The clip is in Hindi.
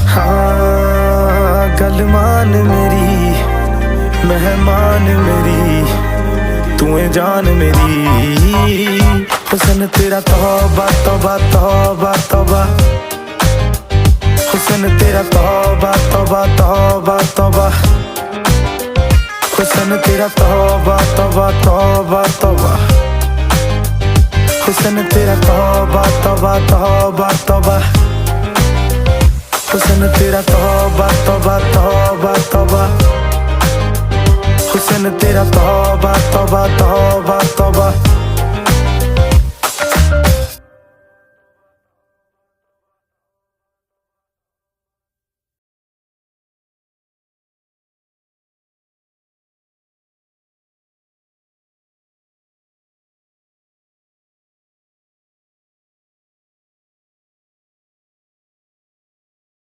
हाँ गल मान मेरी मेहमान मेरी तू है जान मेरी। हुस्न तेरा तौबा तौबा तौबा तौबा, हुस्न तेरा तौबा तौबा तौबा तौबा, हुस्न तेरा तौबा तौबा तौबा तौबा, हुस्न तेरा तौबा तौबा तौबा तौबा, हुस्न तेरा तौबा तौबा तौबा तौबा, हुस्न तेरा तौबा तौबा तौबा तौबा।